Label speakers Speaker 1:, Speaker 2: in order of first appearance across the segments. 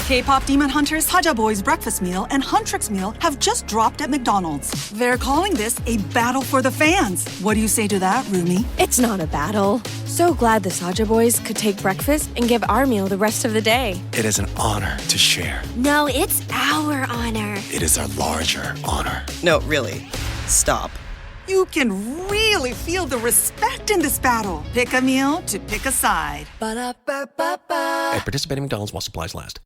Speaker 1: K-pop demon hunters Haja Boy's breakfast meal and Huntrix meal have just dropped at McDonald's. They're calling this a battle for the fans. What do you say to that, Rumi?
Speaker 2: It's not a battle. So glad the Saja boys could take breakfast and give our meal the rest of the day.
Speaker 3: It is an honor to share.
Speaker 4: No, it's our honor.
Speaker 3: It is our larger honor.
Speaker 5: No, really. Stop.
Speaker 1: You can really feel the respect in this battle. Pick a meal to pick a side.
Speaker 4: Ba-da-ba-ba-ba.
Speaker 3: At participating McDonald's while supplies last.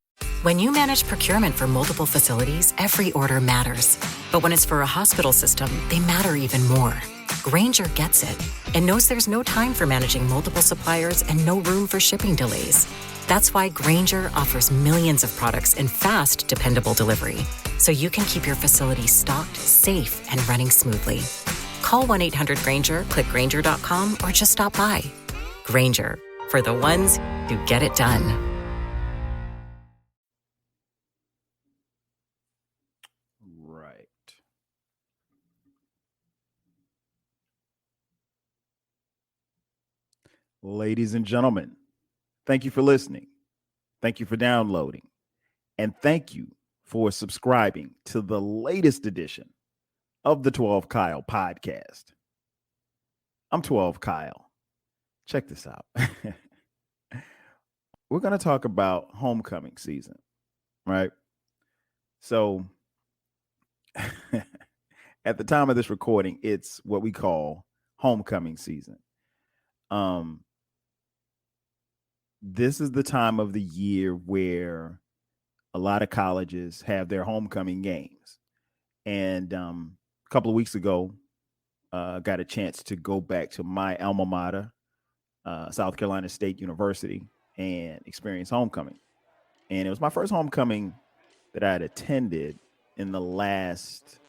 Speaker 6: When you manage procurement for multiple facilities, every order matters. But when it's for a hospital system, they matter even more. Grainger gets it and knows there's no time for managing multiple suppliers and no room for shipping delays. That's why Grainger offers millions of products in fast, dependable delivery, so you can keep your facility stocked, safe, and running smoothly. Call 1-800-GRAINGER, click Grainger.com, or just stop by. Grainger, for the ones who get it done.
Speaker 7: Right. Ladies and gentlemen, thank you for listening. Thank you for downloading. And thank you for subscribing to the latest edition of the 12 Kyle podcast. I'm 12 Kyle. Check this out. We're going to talk about homecoming season, right? So at the time of this recording, it's what we call homecoming season. This is the time of the year where a lot of colleges have their homecoming games. And a couple of weeks ago, got a chance to go back to my alma mater, South Carolina State University, and experience homecoming. And it was my first homecoming that I had attended in the last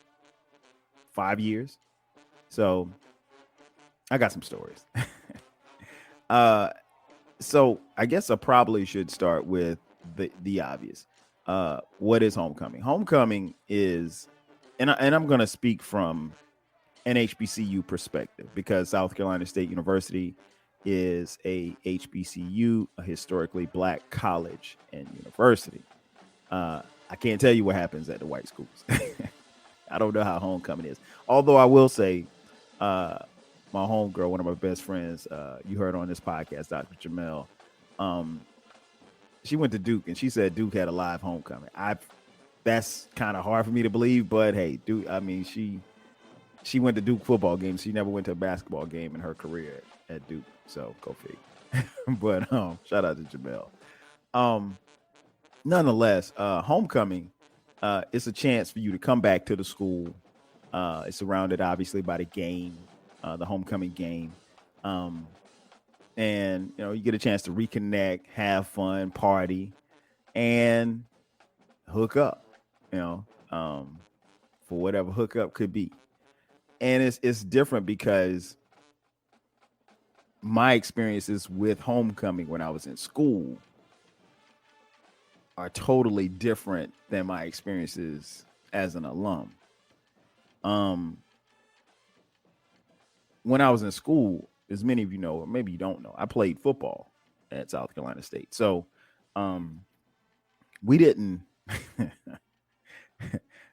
Speaker 7: 5 years. So I got some stories. So I guess I probably should start with the obvious. What is homecoming? Homecoming is, and I'm going to speak from an HBCU perspective, because South Carolina State University is a HBCU, a historically Black college and university. I can't tell you what happens at the white schools. I don't know how homecoming is. Although I will say, my homegirl, one of my best friends, you heard on this podcast, Dr. Jamel, she went to Duke, and she said Duke had a live homecoming. That's kind of hard for me to believe, but hey, Duke, I mean, she went to Duke football games. She never went to a basketball game in her career at Duke. So go figure. But shout out to Jamel. Nonetheless, homecoming, it's a chance for you to come back to the school. It's surrounded obviously by the game, the homecoming game. And you get a chance to reconnect, have fun, party, and hook up, for whatever hookup could be. And it's different because my experiences with homecoming when I was in school are totally different than my experiences as an alum. When I was in school, as many of you know, or maybe you don't know, I played football at South Carolina State. So we didn't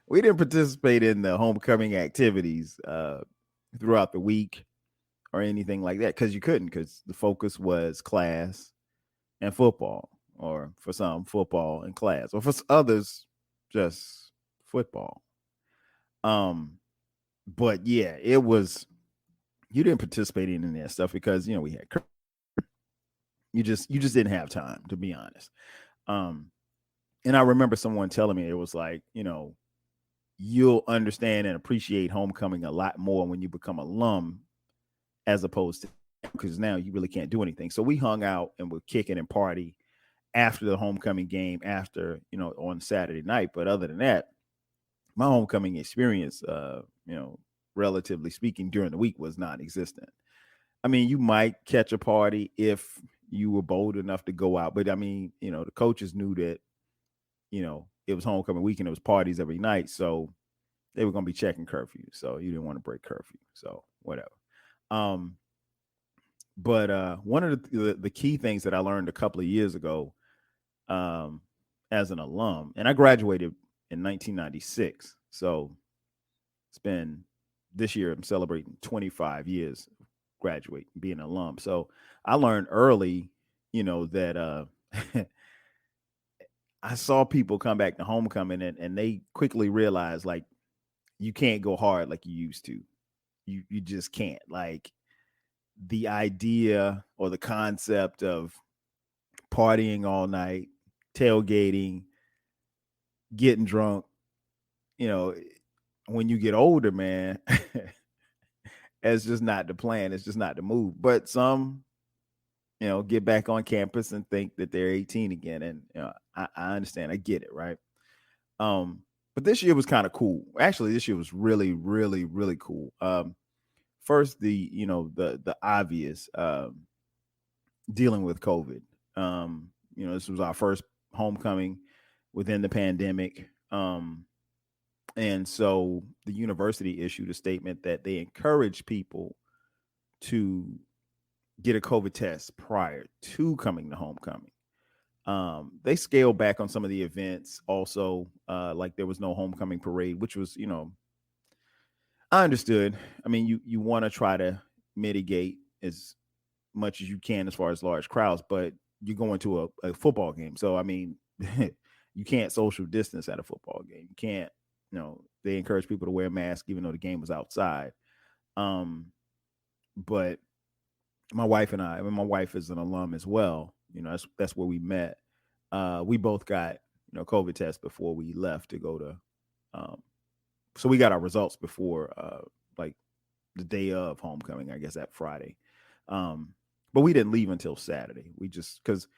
Speaker 7: participate in the homecoming activities throughout the week or anything like that, because you couldn't, because the focus was class and football, or for some football and class, or for others just football. But yeah, it was, you didn't participate in that stuff because we had, you just didn't have time, to be honest. And I remember someone telling me, it was like, you'll understand and appreciate homecoming a lot more when you become alum, as opposed to, because now you really can't do anything. So we hung out and were kicking and party after the homecoming game, on Saturday night. But other than that, my homecoming experience, relatively speaking, during the week was non-existent. I mean, you might catch a party if you were bold enough to go out, but I mean, the coaches knew that, it was homecoming weekend, it was parties every night, so they were going to be checking curfew. So you didn't want to break curfew. So whatever. But one of the key things that I learned a couple of years ago, and as an alum, and I graduated in 1996. So it's been this year, I'm celebrating 25 years of graduating, being an alum. So I learned early, that I saw people come back to homecoming and they quickly realized like you can't go hard like you used to. You just can't. Like the idea or the concept of partying all night, tailgating, getting drunk, you know, when you get older, man, it's just not the plan. It's just not the move. But some, get back on campus and think that they're 18 again. And I understand. I get it, right? But this year was kind of cool. Actually, this year was really, really, really cool. First, the obvious dealing with COVID. This was our first homecoming within the pandemic. And so the university issued a statement that they encourage people to get a COVID test prior to coming to homecoming. They scaled back on some of the events also, like there was no homecoming parade, which was, I understood. I mean, you want to try to mitigate as much as you can as far as large crowds, but you're going to a football game. So, I mean, you can't social distance at a football game. You can't, they encourage people to wear masks even though the game was outside. But my wife and my wife is an alum as well. That's where we met. We both got, COVID tests before we left to go to, so we got our results before, like the day of homecoming, I guess that Friday. But we didn't leave until Saturday. We just, cause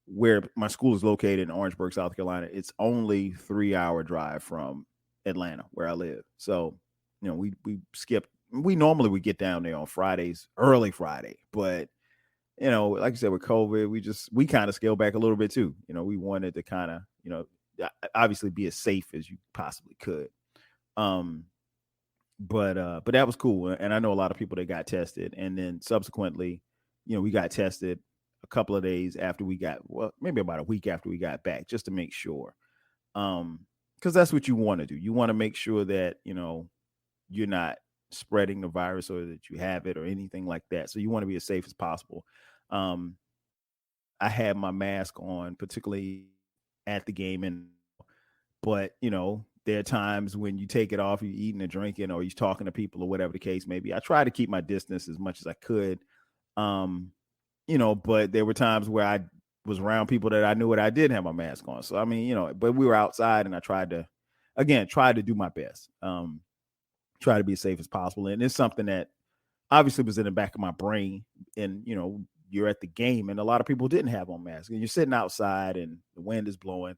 Speaker 7: where my school is located in Orangeburg, South Carolina, it's only 3-hour drive from Atlanta where I live. So, we skipped, we normally would get down there on Fridays, early Friday, but like I said, with COVID, we kind of scaled back a little bit too. We wanted to kind of, obviously be as safe as you possibly could. But that was cool. And I know a lot of people that got tested, and then subsequently, we got tested a couple of days after maybe about a week after we got back, just to make sure. Because that's what you want to do. You want to make sure that, you're not spreading the virus or that you have it or anything like that. So you want to be as safe as possible. I had my mask on, particularly at the game, but there are times when you take it off, you're eating and drinking, or you're talking to people, or whatever the case may be. I try to keep my distance as much as I could, but there were times where I was around people that I knew I did have my mask on. So I mean, but we were outside, and I tried to do my best, try to be as safe as possible. And it's something that obviously was in the back of my brain. And you're at the game, and a lot of people didn't have on masks, and you're sitting outside, and the wind is blowing.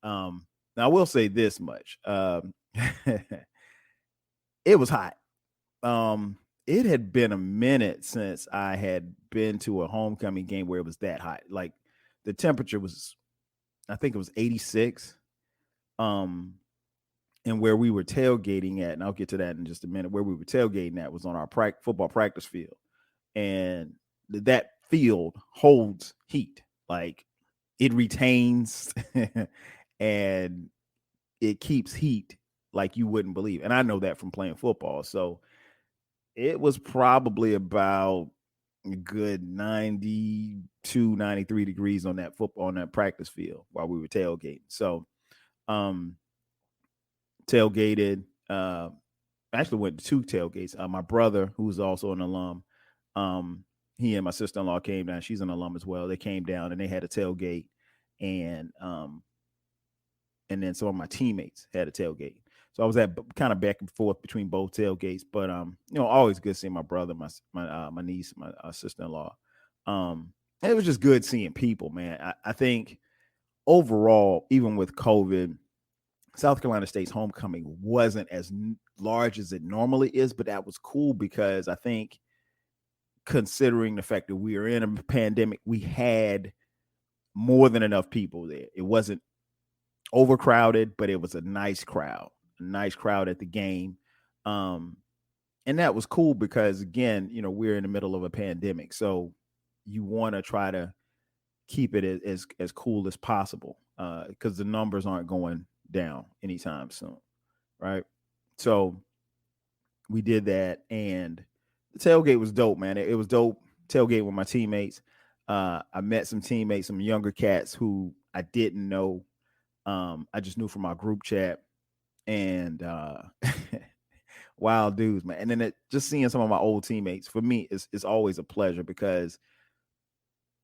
Speaker 7: Now I will say this much: it was hot. It had been a minute since I had been to a homecoming game where it was that hot. Like the temperature was, I think it was 86. And where we were tailgating at, and I'll get to that in just a minute, where we were tailgating at was on our football practice field. And that field holds heat. Like it retains and it keeps heat like you wouldn't believe. And I know that from playing football. So it was probably about a good 92, 93 degrees on that practice field while we were tailgating. So, tailgated, actually went to 2 tailgates. My brother, who's also an alum, he and my sister-in-law came down. She's an alum as well. They came down and they had a tailgate, and then some of my teammates had a tailgate. So I was at kind of back and forth between both tailgates, but always good seeing my brother, my niece, my sister-in-law. It was just good seeing people, man. I think overall, even with COVID, South Carolina State's homecoming wasn't as large as it normally is, but that was cool because I think, considering the fact that we are in a pandemic, we had more than enough people there. It wasn't overcrowded, but it was a nice crowd at the game. And that was cool because, again, we're in the middle of a pandemic. So you want to try to keep it as cool as possible, because the numbers aren't going down anytime soon, right? So we did that, and the tailgate was dope, man. It was dope tailgate with my teammates. I met some teammates, some younger cats who I didn't know. I just knew from our group chat, and wild dudes, man. And then just seeing some of my old teammates for me is always a pleasure, because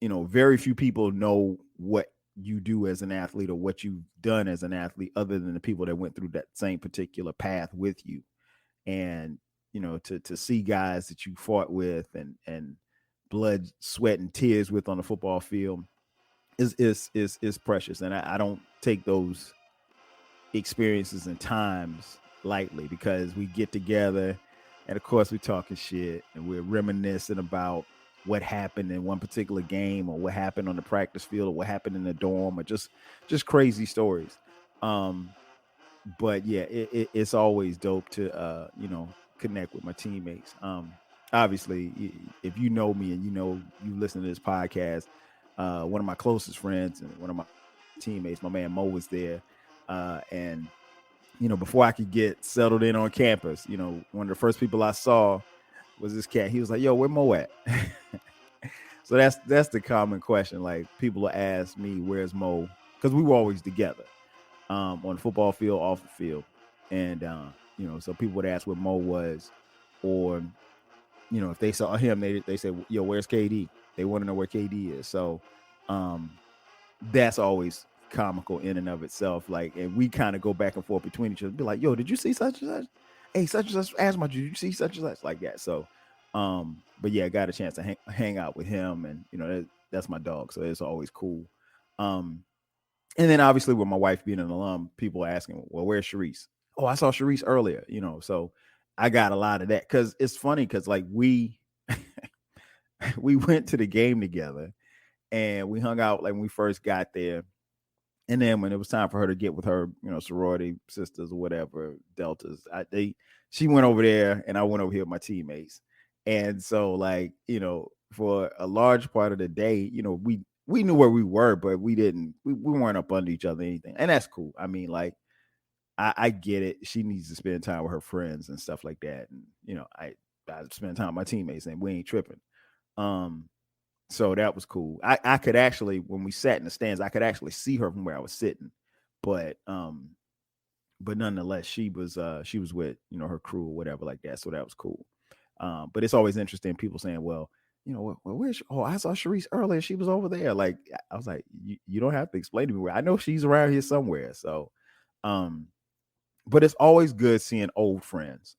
Speaker 7: very few people know what you do as an athlete or what you've done as an athlete other than the people that went through that same particular path with you. And to see guys that you fought with and blood, sweat, and tears with on the football field is precious. And I don't take those experiences and times lightly, because we get together and of course we're talking shit and we're reminiscing about what happened in one particular game, or what happened on the practice field, or what happened in the dorm, or just crazy stories. But yeah, it's always dope to connect with my teammates. Obviously, if you know me and you listen to this podcast, one of my closest friends and one of my teammates, my man Mo, was there, and before I could get settled in on campus, one of the first people I saw was this cat. He was like, "Yo, where Mo at?" So that's the common question. Like, people will ask me, "Where's Mo?" Because we were always together, on the football field, off the field, and so people would ask where Mo was, or if they saw him, they say, "Yo, where's KD?" They want to know where KD is. So that's always comical in and of itself. Like, and we kind of go back and forth between each other, be like, "Yo, did you see such and such? Hey, such and such asked about you. Did you see such and such?" Like that. So, but yeah, I got a chance to hang out with him, and that's my dog, so it's always cool. And then obviously with my wife being an alum, people asking, "Well, where's Sharice?" "Oh, I saw Sharice earlier." So I got a lot of that, because it's funny, because like we went to the game together and we hung out like when we first got there. And then when it was time for her to get with her, sorority sisters or whatever, Deltas, she went over there and I went over here with my teammates. And so, like, for a large part of the day, we knew where we were, but we weren't up under each other or anything. And that's cool. I mean, like, I get it. She needs to spend time with her friends and stuff like that. And, I spend time with my teammates and we ain't tripping. So that was cool. I could actually, when we sat in the stands, I could actually see her from where I was sitting, but nonetheless, she was with, her crew or whatever like that. So that was cool. But it's always interesting, people saying, "Well, where's I saw Sharice earlier. She was over there." Like, I was like, you don't have to explain to me where. I know she's around here somewhere. So, but it's always good seeing old friends.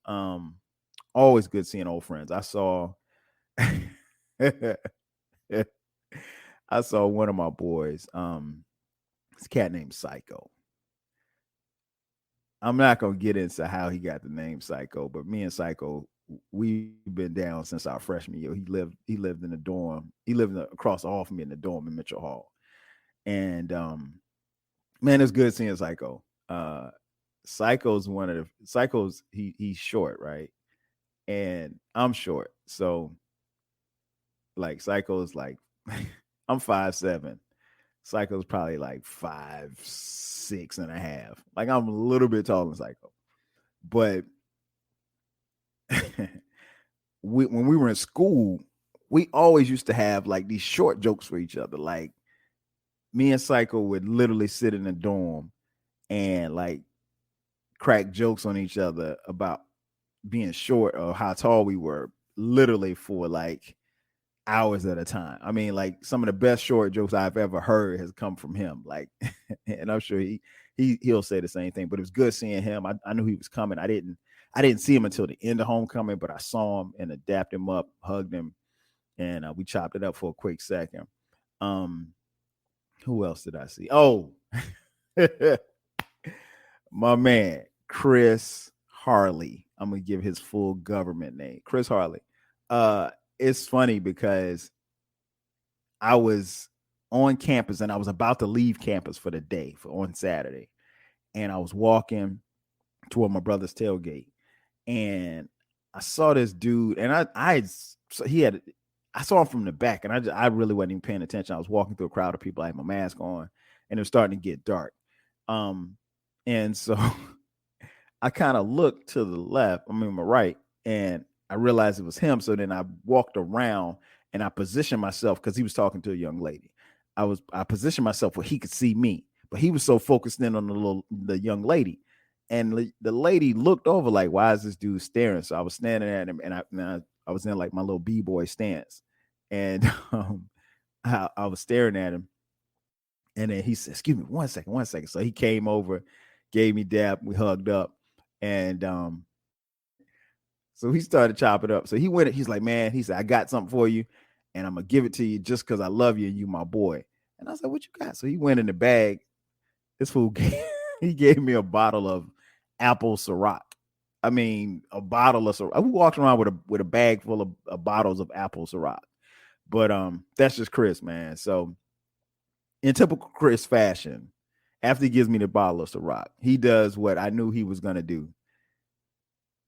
Speaker 7: Always good seeing old friends. I saw I saw one of my boys, this cat named Psycho. I'm not gonna get into how he got the name Psycho, but me and Psycho, we've been down since our freshman year. He lived in the dorm. He lived across the hall from me in the dorm in Mitchell Hall. And man, it's good seeing Psycho. Psycho's he's short, right? And I'm short. So like, Psycho's like I'm 5'7". Psycho's probably like 5'6.5". Like, I'm a little bit taller than Psycho. But when we were in school, we always used to have like these short jokes for each other. Like, me and Psycho would literally sit in the dorm and like crack jokes on each other about being short or how tall we were, literally for like hours at a time. I mean, like, some of the best short jokes I've ever heard has come from him. Like, and I'm sure he'll say the same thing. But it was good seeing him. I knew he was coming. I didn't see him until the end of homecoming, but I saw him and dapped him up, hugged him, and we chopped it up for a quick second. Who else did I see? Oh, my man, Chris Harley. I'm gonna give his full government name, Chris Harley. It's funny because I was on campus and I was about to leave campus for the day on Saturday, and I was walking toward my brother's tailgate, and I saw this dude, and I saw him from the back, and I really wasn't even paying attention. I was walking through a crowd of people. I had my mask on, and it was starting to get dark. And so I kind of looked to the left, my right, and I realized it was him. So then I walked around and I positioned myself because he was talking to a young lady. I positioned myself where he could see me, but he was so focused in on the young lady. And the lady looked over like, why is this dude staring? So I was standing at him, and I was in like my little B-boy stance. And I was staring at him. And then he said, excuse me, one second. So he came over, gave me dap, we hugged up. And so he started chopping up. So he's like, man, he said, I got something for you, and I'm gonna give it to you just because I love you and you my boy. And I was like, what you got? So he went in the bag. This fool he gave me a bottle of apple Ciroc. I mean, a bottle of Ciroc. Who walks around with a bag full of bottles of apple Ciroc? But that's just Chris, man. So in typical Chris fashion, after he gives me the bottle of Ciroc, he does what I knew he was gonna do.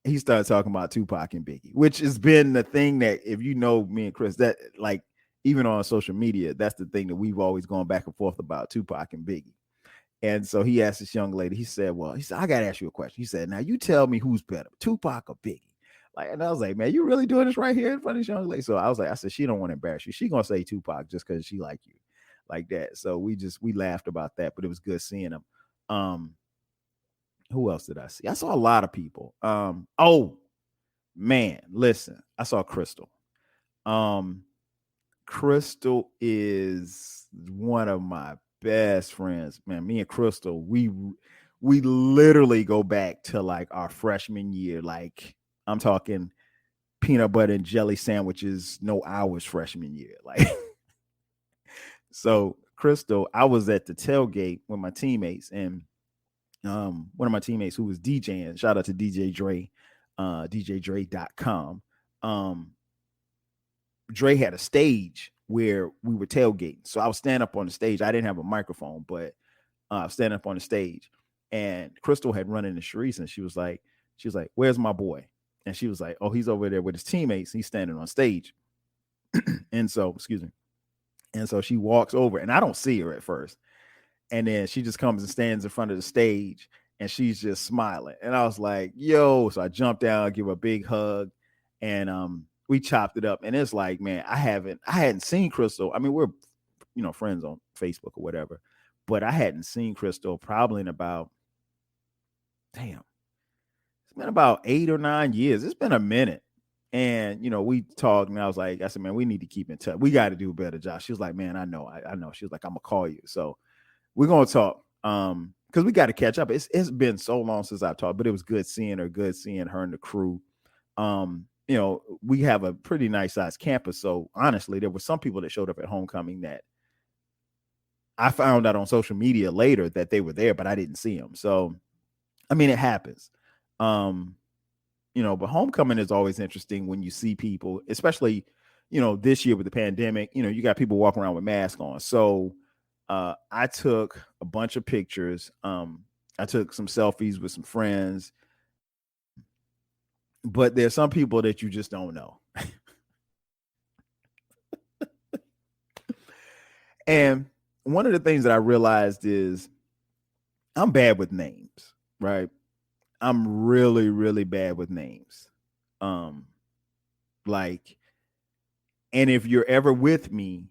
Speaker 7: He started talking about Tupac and Biggie, which has been the thing that, if you know me and Chris, that like even on social media, that's the thing that we've always gone back and forth about, Tupac and Biggie. And so he asked this young lady, he said, I got to ask you a question. He said, now you tell me who's better, Tupac or Biggie? Like, and I was like, man, you really doing this right here in front of this young lady? So I said, she don't want to embarrass you. She going to say Tupac just because she like you like that. So we laughed about that, but it was good seeing him. Who else did I see? I saw a lot of people. Oh man, listen, I saw Crystal. Crystal is one of my best friends, man. Me and Crystal, we literally go back to like our freshman year. Like I'm talking peanut butter and jelly sandwiches, no hours freshman year. Like, so Crystal, I was at the tailgate with my teammates, and one of my teammates who was DJing, shout out to DJ Dre, DJDre.com. Dre had a stage where we were tailgating. So I was standing up on the stage. I didn't have a microphone, but I was standing up on the stage, and Crystal had run into Sharice, and she was like, where's my boy? And she was like, oh, he's over there with his teammates. He's standing on stage. And so, excuse me. And so she walks over, and I don't see her at first. And then she just comes and stands in front of the stage, and she's just smiling. And I was like, yo. So I jumped down, give her a big hug, and we chopped it up. And it's like, man, I hadn't seen Crystal. I mean, we're, friends on Facebook or whatever, but I hadn't seen Crystal probably in about, it's been about 8 or 9 years. It's been a minute. And, we talked, and I said, man, we need to keep in touch. We got to do a better job. She was like, man, I know. She was like, I'm gonna call you. So we're going to talk. Because we got to catch up. It's been so long since I've talked, but it was good seeing her and the crew. We have a pretty nice sized campus. So honestly, there were some people that showed up at homecoming that I found out on social media later that they were there, but I didn't see them. So, I mean, it happens. But homecoming is always interesting when you see people, especially, this year with the pandemic, you got people walking around with masks on. So I took a bunch of pictures. I took some selfies with some friends. But there's some people that you just don't know. And one of the things that I realized is I'm bad with names, right? I'm really, really bad with names. And if you're ever with me,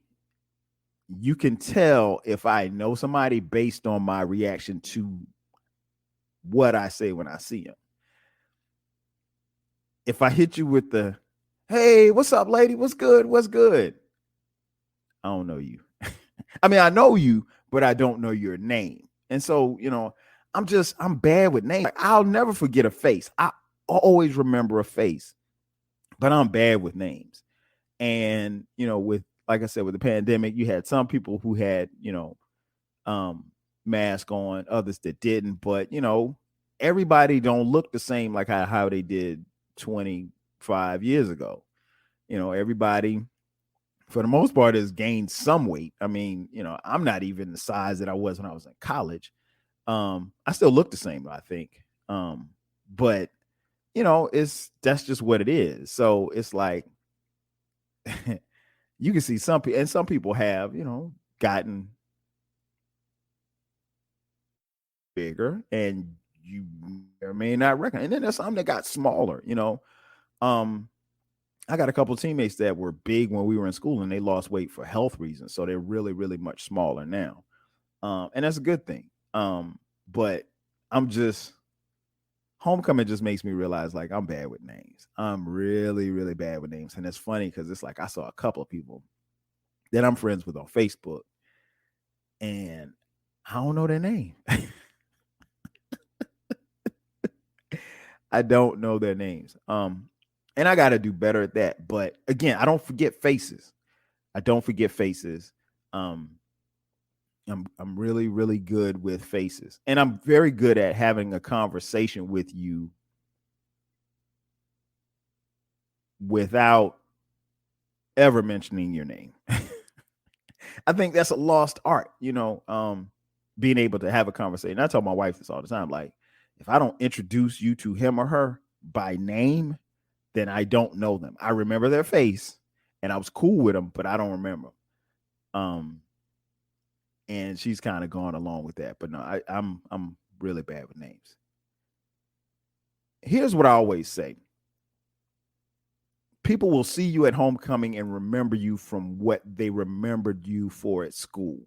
Speaker 7: you can tell if I know somebody based on my reaction to what I say when I see them. If I hit you with the, hey, what's up, lady? What's good? What's good? I don't know you. I mean, I know you, but I don't know your name. And so, I'm bad with names. Like, I'll never forget a face. I always remember a face, but I'm bad with names. And, like I said, with the pandemic, you had some people who had, mask on, others that didn't, but, everybody don't look the same like how they did 25 years ago. Everybody for the most part has gained some weight. I mean, I'm not even the size that I was when I was in college. I still look the same, I think. But that's just what it is. So it's like you can see some people, and some people have, gotten bigger, and you may or may not reckon. And then there's some that got smaller, I got a couple of teammates that were big when we were in school, and they lost weight for health reasons. So they're really, really much smaller now. And that's a good thing. But I'm just, homecoming just makes me realize, like, I'm bad with names. I'm really, really bad with names. And it's funny because it's like I saw a couple of people that I'm friends with on Facebook, and I don't know their name. I don't know their names. And I got to do better at that. But again, I don't forget faces. I'm really, really good with faces, and I'm very good at having a conversation with you without ever mentioning your name. I think that's a lost art, being able to have a conversation. I tell my wife this all the time. Like, if I don't introduce you to him or her by name, then I don't know them. I remember their face and I was cool with them, but I don't remember. And she's kind of gone along with that. But no, I'm really bad with names. Here's what I always say. People will see you at homecoming and remember you from what they remembered you for at school.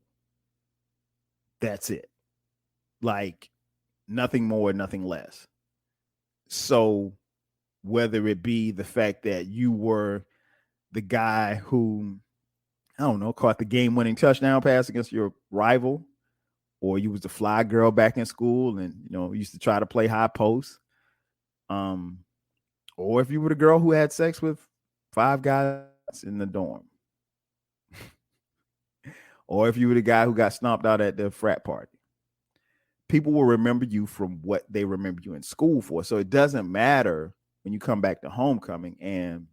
Speaker 7: That's it. Like, nothing more, nothing less. So whether it be the fact that you were the guy who, I don't know, caught the game-winning touchdown pass against your rival, or you was the fly girl back in school and, used to try to play high post. Or if you were the girl who had sex with 5 guys in the dorm. Or if you were the guy who got stomped out at the frat party. People will remember you from what they remember you in school for. So it doesn't matter when you come back to homecoming and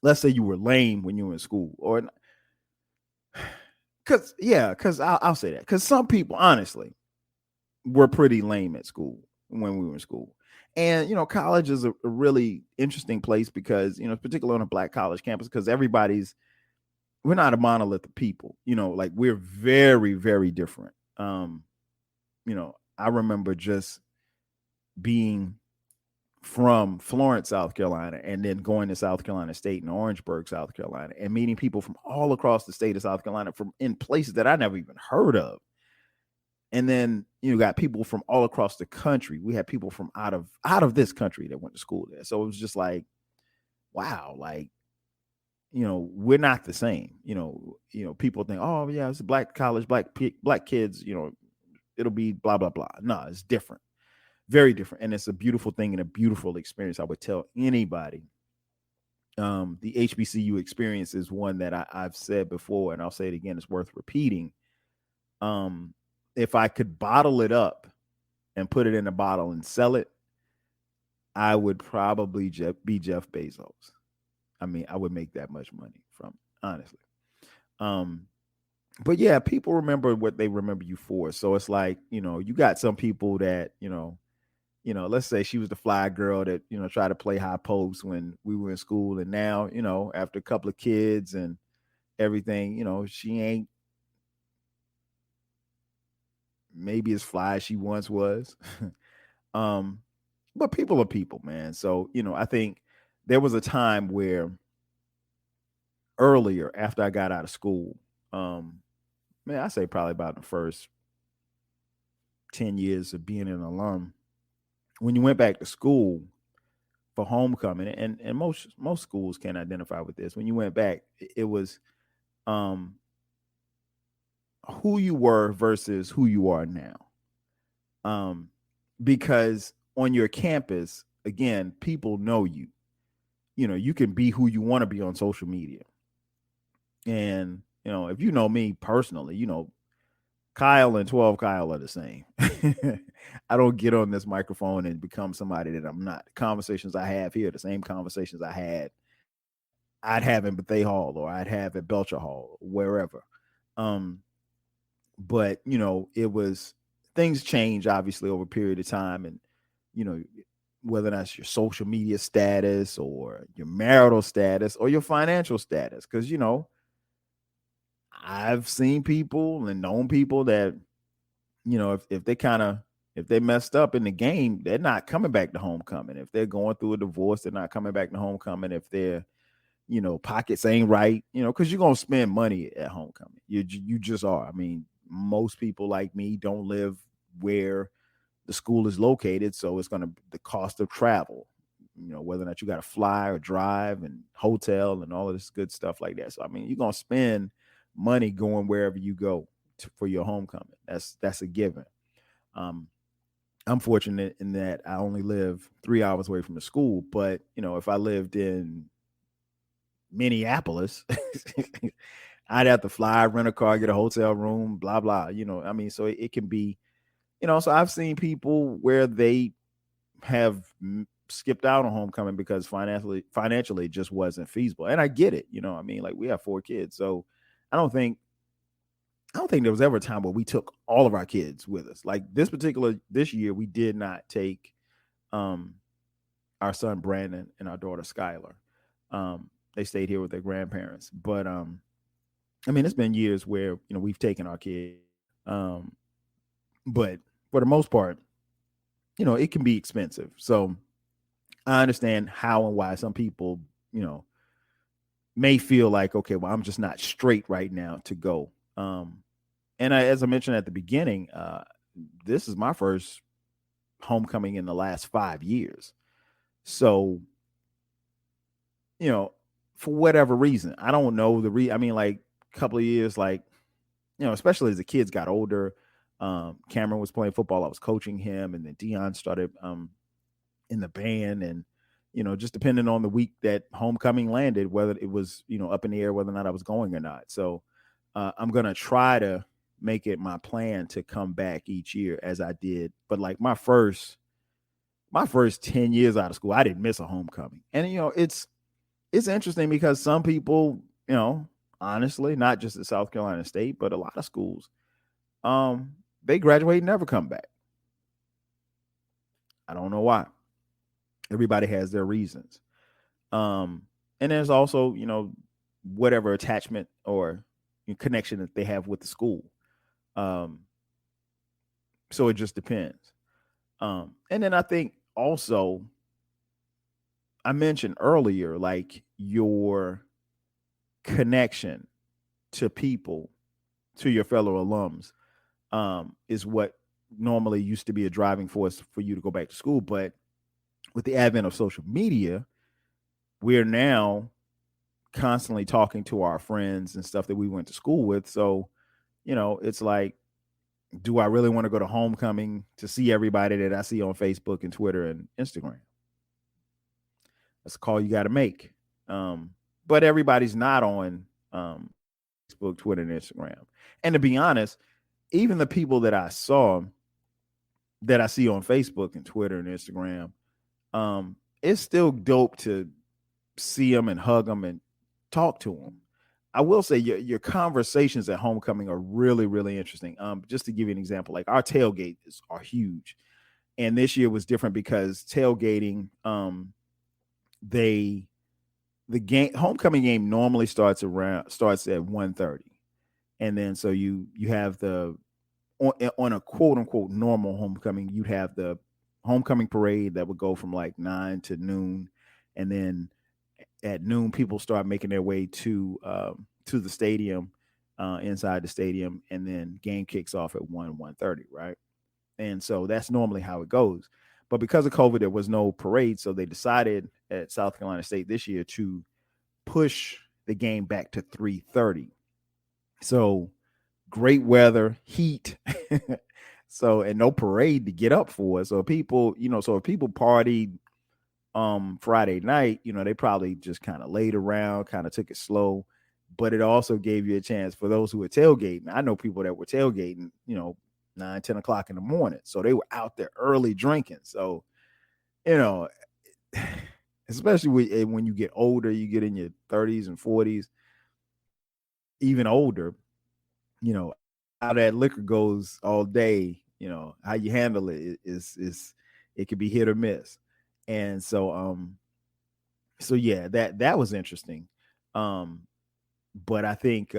Speaker 7: let's say you were lame when you were in school, or because I'll say that because some people honestly were pretty lame at school when we were in school. And college is a really interesting place because particularly on a Black college campus, because we're not a monolith of people. Like, we're very, very different. I remember just being from Florence, South Carolina, and then going to South Carolina State in Orangeburg, South Carolina, and meeting people from all across the state of South Carolina from in places that I never even heard of. And then you got people from all across the country. We had people from out of this country that went to school there. So it was just like, wow, like, we're not the same. People think, oh yeah, it's a Black college, black kids, it'll be blah, blah, blah. No, it's different. Very different. And it's a beautiful thing and a beautiful experience. I would tell anybody. The HBCU experience is one that I've said before, and I'll say it again, it's worth repeating. If I could bottle it up and put it in a bottle and sell it, I would probably be Jeff Bezos. I mean, I would make that much money from it, honestly. But yeah, people remember what they remember you for. So it's like, you got some people that, let's say she was the fly girl that, tried to play high post when we were in school. And now, after a couple of kids and everything, she ain't maybe as fly as she once was. But people are people, man. So, I think there was a time where earlier after I got out of school, I say probably about the first 10 years of being an alum, when you went back to school for homecoming, and most schools can identify with this. When you went back, it was who you were versus who you are now. Because on your campus, again, people know you. You can be who you want to be on social media. And, if you know me personally, Kyle and 12 Kyle are the same. I don't get on this microphone and become somebody that I'm not. The conversations I have here, the same conversations I'd have in Bethea Hall, or I'd have at Belcher Hall, wherever. But, it was, things change obviously over a period of time. And, whether that's your social media status or your marital status or your financial status. Because, I've seen people and known people that, if they messed up in the game, they're not coming back to homecoming. If they're going through a divorce, they're not coming back to homecoming. If their, pockets ain't right, because you're gonna spend money at homecoming. You just are. I mean, most people like me don't live where the school is located, so it's gonna the cost of travel, whether or not you got to fly or drive and hotel and all of this good stuff like that. So I mean, you're gonna spend money going wherever you go for your homecoming. That's a given. Um, I'm fortunate in that I only live 3 hours away from the school, but if I lived in Minneapolis, I'd have to fly, rent a car, get a hotel room, blah blah. I mean, so it can be, So I've seen people where they have skipped out on homecoming because financially it just wasn't feasible, and I get it. I mean, like we have 4 kids, so I don't think there was ever a time where we took all of our kids with us. Like this year, we did not take our son Brandon and our daughter Skylar. They stayed here with their grandparents. But I mean, it's been years where we've taken our kids. But for the most part, it can be expensive. So I understand how and why some people, may feel like, okay, well, I'm just not straight right now to go. As I mentioned at the beginning, this is my first homecoming in the last 5 years. So, for whatever reason, I don't know I mean, like a couple of years, like, especially as the kids got older, Cameron was playing football. I was coaching him, and then Dion started in the band, and just depending on the week that homecoming landed, whether it was up in the air whether or not I was going or not. So I'm gonna try to make it my plan to come back each year as I did. But like my first 10 years out of school, I didn't miss a homecoming. And it's interesting because some people, honestly, not just at South Carolina State, but a lot of schools, they graduate and never come back. I don't know why. Everybody has their reasons. And there's also, whatever attachment or connection that they have with the school. So it just depends. And then I think also, I mentioned earlier, like your connection to people, to your fellow alums, is what normally used to be a driving force for you to go back to school. But with the advent of social media, we're now constantly talking to our friends and stuff that we went to school with. So, it's like, do I really want to go to homecoming to see everybody that I see on Facebook and Twitter and Instagram? That's a call you got to make. But everybody's not on Facebook, Twitter, and Instagram. And to be honest, even the people that I see on Facebook and Twitter and Instagram, it's still dope to see them and hug them and talk to them. I will say your conversations at homecoming are really, really interesting. Just to give you an example, like our tailgates are huge. And this year was different because tailgating, the homecoming game normally starts at 1:30. And then so you have on a quote unquote normal homecoming, you'd have the homecoming parade that would go from like 9 to noon. And then at noon, people start making their way to the stadium, inside the stadium, and then game kicks off at 1:30, right? And so that's normally how it goes. But because of COVID, there was no parade, so they decided at South Carolina State this year to push the game back to 3:30. So great weather, heat, so and no parade to get up for. So people, so if people partied Friday night, they probably just kind of laid around, kind of took it slow. But it also gave you a chance for those who were tailgating. I know people that were tailgating, 9, 10 o'clock in the morning. So they were out there early drinking. So, especially when you get older, you get in your 30s and 40s, even older, how that liquor goes all day, how you handle it is it could be hit or miss. And so yeah, that was interesting. But I think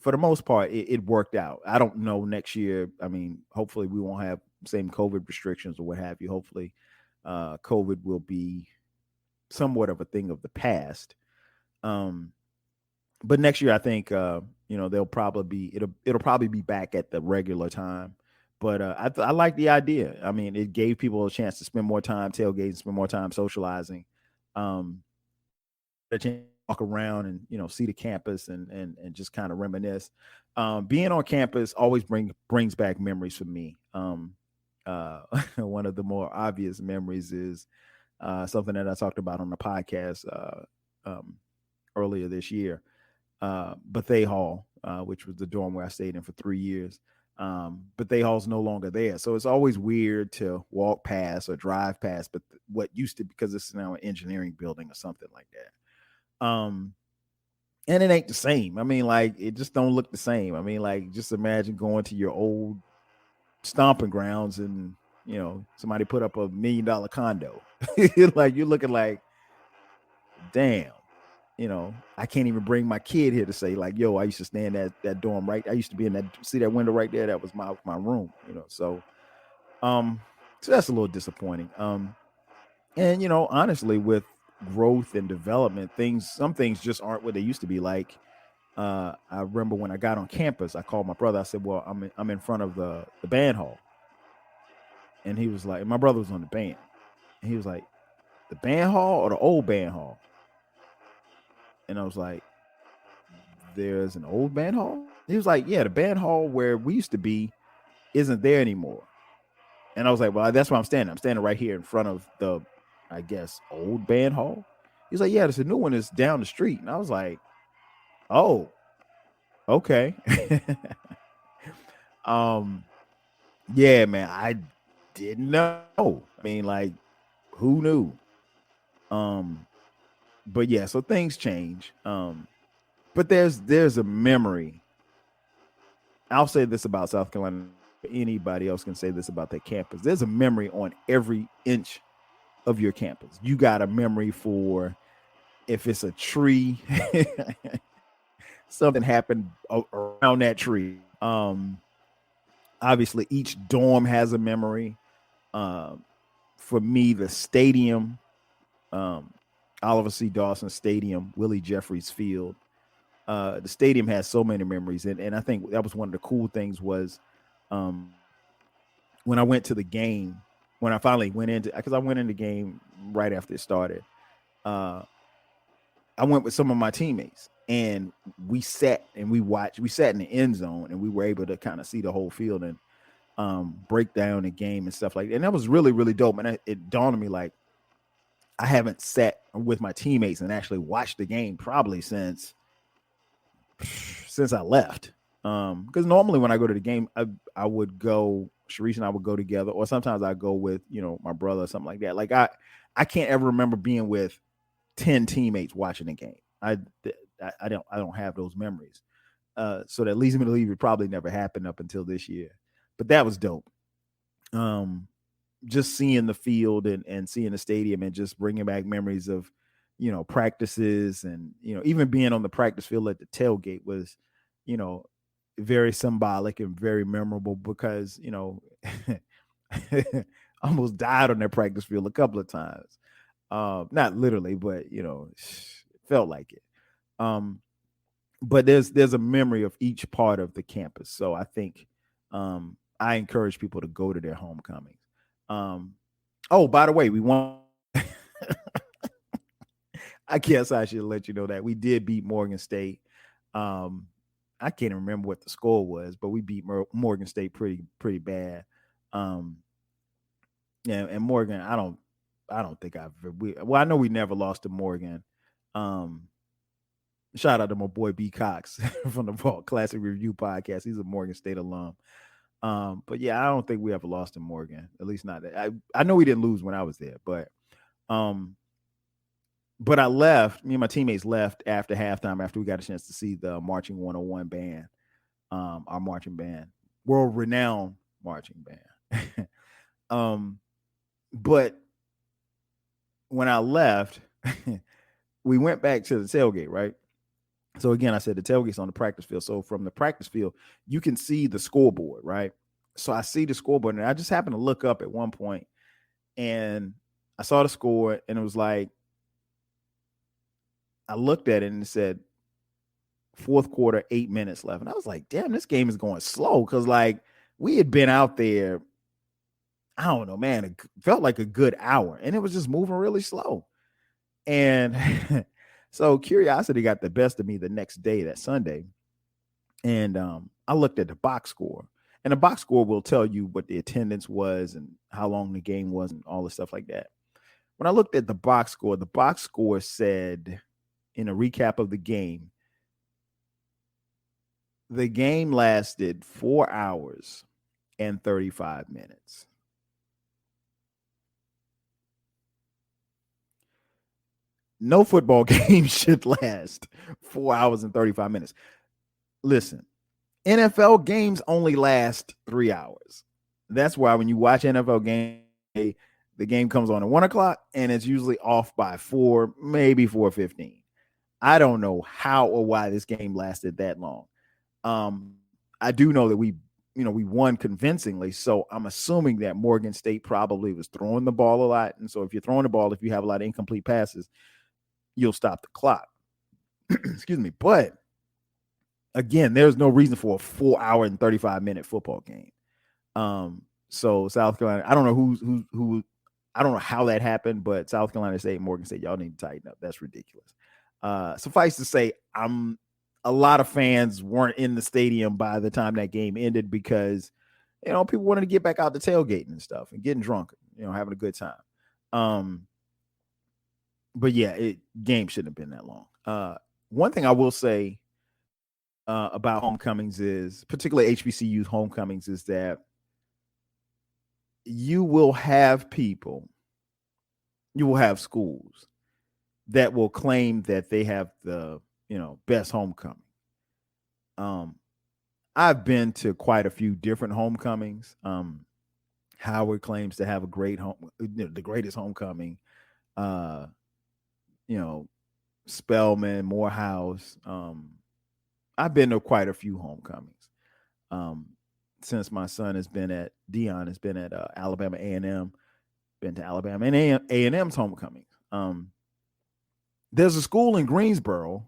Speaker 7: for the most part, it worked out. I don't know next year. I mean, hopefully we won't have same COVID restrictions or what have you. Hopefully, COVID will be somewhat of a thing of the past. Um, but next year, I think they'll probably be it'll probably be back at the regular time. But I like the idea. I mean, it gave people a chance to spend more time tailgating, spend more time socializing, um, a chance to walk around and see the campus and just kind of reminisce. Being on campus always brings back memories for me. One of the more obvious memories is something that I talked about on the podcast earlier this year. Bethea Hall, which was the dorm where I stayed in for 3 years. Bethea Hall's no longer there. So it's always weird to walk past or drive past, but what used to, because it's now an engineering building or something like that. And it ain't the same. I mean, like, it just don't look the same. I mean, like, just imagine going to your old stomping grounds and, somebody put up $1 million condo. Like, you're looking like, damn. I can't even bring my kid here to say, like, yo, I used to stay in that dorm, right? I used to be in that, see that window right there? That was my room, So that's a little disappointing. And honestly, with growth and development, some things just aren't what they used to be. Like, I remember when I got on campus, I called my brother. I said, well, I'm in front of the band hall. And he was like, my brother was on the band. And he was like, the band hall or the old band hall? And I was like, there's an old band hall? He was like, yeah, the band hall where we used to be isn't there anymore. And I was like, well, that's where I'm standing. I'm standing right here in front of the, I guess, old band hall. He's like, yeah, there's a new one that's down the street. And I was like, oh, okay. Yeah, man, I didn't know. I mean, like, who knew? But yeah, so things change. But there's a memory. I'll say this about South Carolina. Anybody else can say this about their campus. There's a memory on every inch of your campus. You got a memory for if it's a tree, something happened around that tree. Obviously, each dorm has a memory. For me, the stadium, Oliver C. Dawson Stadium, Willie Jeffries Field. The stadium has so many memories, and I think that was one of the cool things was when I went to the game, when I finally went into, because I went in the game right after it started. I went with some of my teammates, and we sat and we watched. We sat in the end zone, and we were able to kind of see the whole field and break down the game and stuff like that. And that was really, really dope. And it dawned on me, like, I haven't sat with my teammates and actually watched the game probably since I left. Because normally when I go to the game, I would go, Sharice and I would go together, or sometimes I go with, my brother or something like that. Like, I can't ever remember being with 10 teammates watching the game. I don't have those memories. So that leads me to believe it probably never happened up until this year. But that was dope. Just seeing the field and seeing the stadium and just bringing back memories of, practices and, even being on the practice field at the tailgate was, very symbolic and very memorable because, almost died on that practice field a couple of times. Not literally, but, felt like it. But there's a memory of each part of the campus. So I think I encourage people to go to their homecomings. Oh, by the way, we won. I guess I should let you know that we did beat Morgan State. I can't remember what the score was, but we beat Morgan State pretty bad. Yeah, and Morgan, I don't think I know we never lost to Morgan. Shout out to my boy B Cox from the Vault Classic Review podcast. He's a Morgan State alum. But yeah, I don't think we ever lost to Morgan. At least not that. I know we didn't lose when I was there, but I left. Me and my teammates left after halftime after we got a chance to see the Marching 101 band, our marching band, world-renowned marching band. But when I left, we went back to the tailgate, right? So again, I said the tailgate's on the practice field. So from the practice field, you can see the scoreboard, right? So I see the scoreboard, and I just happened to look up at one point, and I saw the score, and it was like, I looked at it and it said fourth quarter, 8 minutes left. And I was like, damn, this game is going slow. Cause like we had been out there, I don't know, man, it felt like a good hour and it was just moving really slow. And so curiosity got the best of me the next day, that Sunday. And I looked at the box score, and the box score will tell you what the attendance was and how long the game was and all the stuff like that. When I looked at the box score said, in a recap of the game lasted 4 hours and 35 minutes. No football game should last 4 hours and 35 minutes. Listen, NFL games only last 3 hours. That's why when you watch NFL game, the game comes on at 1 o'clock and it's usually off by 4, maybe 4:15. I don't know how or why this game lasted that long. I do know that we won convincingly. So I'm assuming that Morgan State probably was throwing the ball a lot. And so if you're throwing the ball, if you have a lot of incomplete passes, you'll stop the clock. Excuse me. But again, there's no reason for a 4 hour and 35 minute football game. So South Carolina, I don't know who, I don't know how that happened, but South Carolina State, Morgan State, y'all need to tighten up. That's ridiculous. Suffice to say, a lot of fans weren't in the stadium by the time that game ended because, people wanted to get back out to tailgating and stuff and getting drunk, having a good time. But yeah, game shouldn't have been that long. One thing I will say about homecomings is, particularly HBCU homecomings, is that you will have schools that will claim that they have the best homecoming. I've been to quite a few different homecomings. Howard claims to have a great the greatest homecoming. Spelman, Morehouse. I've been to quite a few homecomings. Since my son Dion has been at Alabama A&M, been to Alabama and A&M's homecoming. There's a school in Greensboro.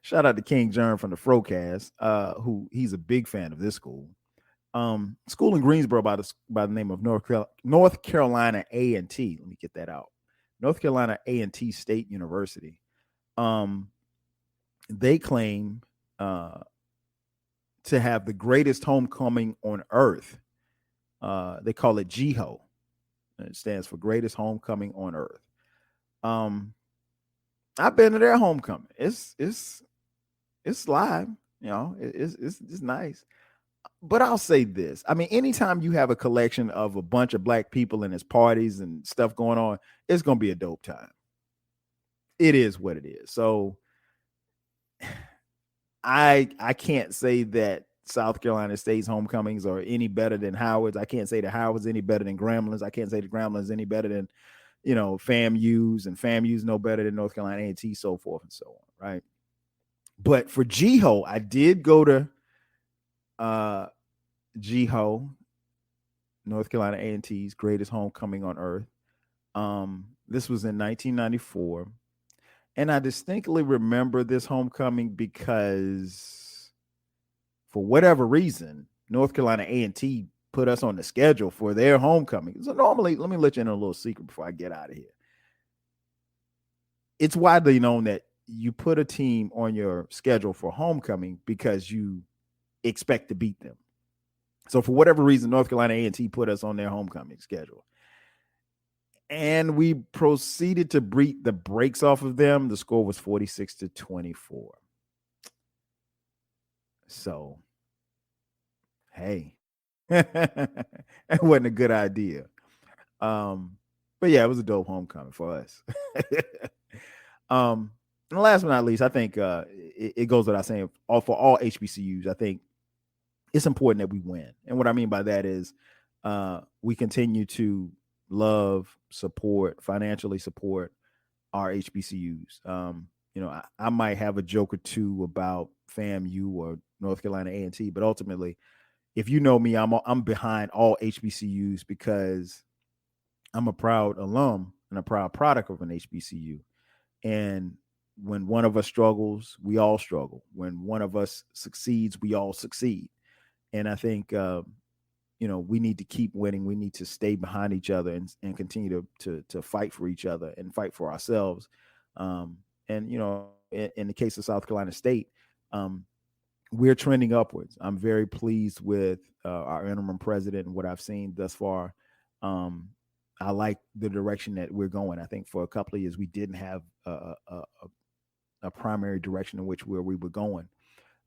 Speaker 7: Shout out to King Jern from the Frocast, who he's a big fan of this school. School in Greensboro by the name of North Carolina A&T. Let me get that out. North Carolina A&T State University. They claim to have the greatest homecoming on earth. They call it GHO. It stands for Greatest Homecoming on Earth. I've been to their homecoming. It's live, it's nice. But I'll say this. I mean, anytime you have a collection of a bunch of black people and there's parties and stuff going on, it's going to be a dope time. It is what it is. So I can't say that South Carolina State's homecomings are any better than Howard's. I can't say that Howard's any better than Gramblin's. I can't say the Gramblin's any better than, FAMU's, and FAMU's no better than North Carolina A&T, so forth and so on, right? But for GHO, I did go to GHO, North Carolina A&T's greatest homecoming on earth. This was in 1994. And I distinctly remember this homecoming because for whatever reason, North Carolina A&T put us on the schedule for their homecoming. So normally, let me let you in a little secret before I get out of here. It's widely known that you put a team on your schedule for homecoming because you expect to beat them. So for whatever reason, North Carolina A&T put us on their homecoming schedule. And we proceeded to beat the brakes off of them. The score was 46-24. So, hey, that wasn't a good idea. But yeah, it was a dope homecoming for us. And last but not least, I think it goes without saying, for all HBCUs, I think it's important that we win. And what I mean by that is we continue to love, support, financially support our HBCUs. I might have a joke or two about FAMU or North Carolina A&T, but ultimately, if you know me, I'm behind all HBCUs because I'm a proud alum and a proud product of an HBCU. And when one of us struggles, we all struggle. When one of us succeeds, we all succeed. And I think we need to keep winning. We need to stay behind each other and continue to fight for each other and fight for ourselves. In the case of South Carolina State, we're trending upwards. I'm very pleased with our interim president and what I've seen thus far. I like the direction that we're going. I think for a couple of years we didn't have a primary direction in which where we were going,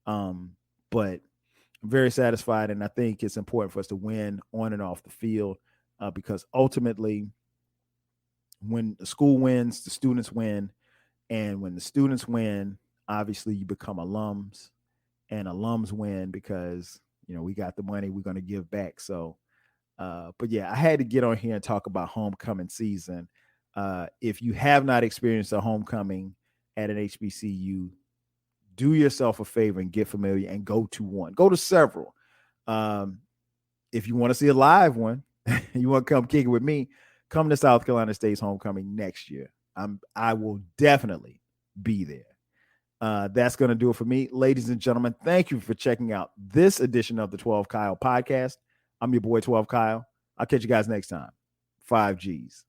Speaker 7: but I'm very satisfied, and I think it's important for us to win on and off the field because ultimately, when the school wins, the students win, and when the students win, obviously you become alums, and alums win because we got the money we're going to give back. So. But yeah, I had to get on here and talk about homecoming season. If you have not experienced a homecoming at an HBCU, do yourself a favor and get familiar and go to one. Go to several. If you want to see a live one, you want to come kick it with me, come to South Carolina State's homecoming next year. I will definitely be there. That's going to do it for me. Ladies and gentlemen, thank you for checking out this edition of the 12 Kyle podcast. I'm your boy, 12 Kyle. I'll catch you guys next time. 5 Gs.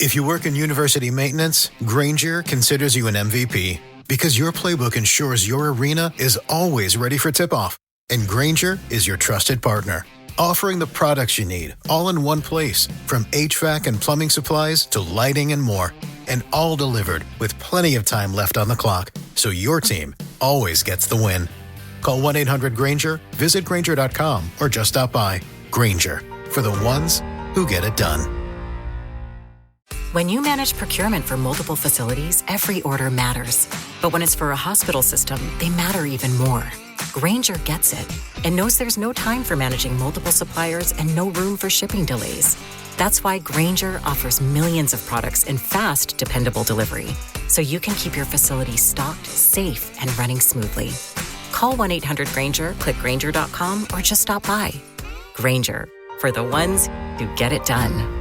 Speaker 8: If you work in university maintenance, Grainger considers you an MVP because your playbook ensures your arena is always ready for tip-off. And Grainger is your trusted partner, offering the products you need all in one place, from HVAC and plumbing supplies to lighting and more. And all delivered with plenty of time left on the clock, so your team always gets the win. Call 1-800-GRAINGER, visit Grainger.com, or just stop by. Grainger, for the ones who get it done.
Speaker 6: When you manage procurement for multiple facilities, every order matters. But when it's for a hospital system, they matter even more. Grainger gets it and knows there's no time for managing multiple suppliers and no room for shipping delays. That's why Grainger offers millions of products in fast, dependable delivery, so you can keep your facility stocked, safe, and running smoothly. Call 1-800-GRAINGER, click Grainger.com, or just stop by. Grainger, for the ones who get it done.